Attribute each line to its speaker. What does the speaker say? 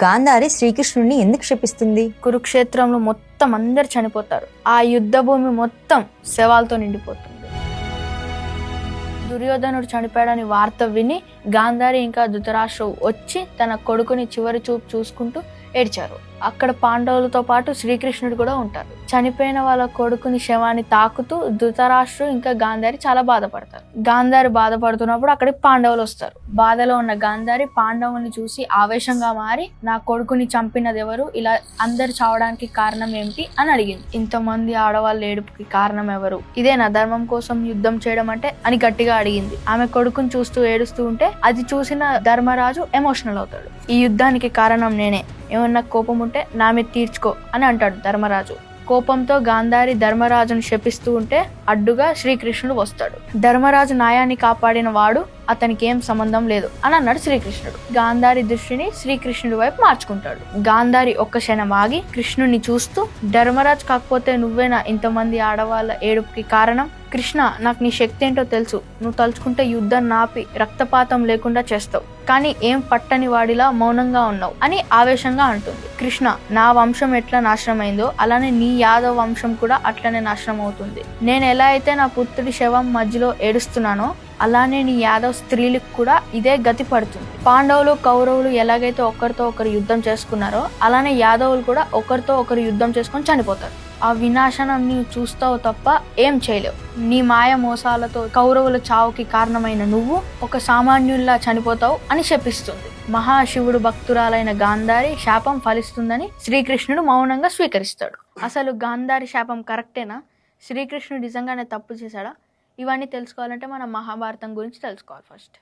Speaker 1: గాంధారి శ్రీకృష్ణుడిని ఎందుకు శపిస్తుంది?
Speaker 2: కురుక్షేత్రంలో మొత్తం అందరు చనిపోతారు. ఆ యుద్ధ భూమి మొత్తం శవాలతో నిండిపోతుంది. దుర్యోధనుడు చనిపోయాడని వార్త విని గాంధారి ఇంకా ధృతరాష్ట్రుడు వచ్చి తన కొడుకుని చివరి చూపు చూసుకుంటూ ఏడ్చారు. అక్కడ పాండవులతో పాటు శ్రీకృష్ణుడు కూడా ఉంటారు. చనిపోయిన వాళ్ళ కొడుకుని శవాన్ని తాకుతూ ధృతరాష్ట్రుడు ఇంకా గాంధారి చాలా బాధపడతారు. గాంధారి బాధపడుతున్నప్పుడు అక్కడికి పాండవులు వస్తారు. బాధలో ఉన్న గాంధారి పాండవుల్ని చూసి ఆవేశంగా మారి, నా కొడుకుని చంపినది ఎవరు, ఇలా అందరు చావడానికి కారణం ఏమిటి అని అడిగింది. ఇంతమంది ఆడవాళ్ళ ఏడుపుకి కారణం ఎవరు, ఇదే నా ధర్మం కోసం యుద్ధం చేయడం అంటే అని గట్టిగా అడిగింది. ఆమె కొడుకుని చూస్తూ ఏడుస్తూ ఉంటే అది చూసిన ధర్మరాజు ఎమోషనల్ అవుతాడు. ఈ యుద్ధానికి కారణం నేనే, ఏమన్నా కోపం ఉంటే నా మీద తీర్చుకో అని అంటాడు ధర్మరాజు. కోపంతో గాంధారి ధర్మరాజును శపిస్తూ ఉంటే అడ్డుగా శ్రీకృష్ణుడు వస్తాడు. ధర్మరాజు న్యాయాన్ని కాపాడిన వాడు, అతనికి ఏం సంబంధం లేదు అని అన్నాడు శ్రీకృష్ణుడు. గాంధారి దృష్టిని శ్రీకృష్ణుడి వైపు మార్చుకుంటాడు. గాంధారి ఒక్క క్షణం ఆగి కృష్ణుడిని చూస్తూ, ధర్మరాజు కాకపోతే నువ్వేనా ఇంతమంది ఆడవాళ్ళ ఏడుపుకి కారణం? కృష్ణ, నాకు నీ శక్తి ఏంటో తెలుసు. నువ్వు తలుచుకుంటే యుద్ధం నాపి రక్తపాతం లేకుండా చేస్తావు, కానీ ఏం పట్టని వాడిలా మౌనంగా ఉన్నావు అని ఆవేశంగా అంటుంది. కృష్ణ, నా వంశం ఎట్లా నాశనం అయిందో అలానే నీ యాదవ వంశం కూడా అట్లనే నాశనం అవుతుంది. నేను ఎలా అయితే నా పుత్రుడి శవం మధ్యలో ఏడుస్తున్నానో అలానే నీ యాదవ్ స్త్రీలకు కూడా ఇదే గతి పడుతుంది. పాండవులు కౌరవులు ఎలాగైతే ఒకరితో ఒకరు యుద్ధం చేసుకున్నారో అలానే యాదవులు కూడా ఒకరితో ఒకరు యుద్ధం చేసుకొని చనిపోతారు. ఆ వినాశనం నీవు చూస్తావు తప్ప ఏం చేయలేవు. నీ మాయ మోసాలతో కౌరవుల చావుకి కారణమైన నువ్వు ఒక సామాన్యుల్లా చనిపోతావు అని శపిస్తుంది. మహాశివుడు భక్తురాలైన గాంధారి శాపం ఫలిస్తుందని శ్రీకృష్ణుడు మౌనంగా స్వీకరిస్తాడు. అసలు గాంధారి శాపం కరెక్టేనా? శ్రీకృష్ణుడు నిజంగానే తప్పు చేశాడా? ఇవన్నీ తెలుసుకోవాలంటే మనం మహాభారతం గురించి తెలుసుకోవాలి ఫస్ట్.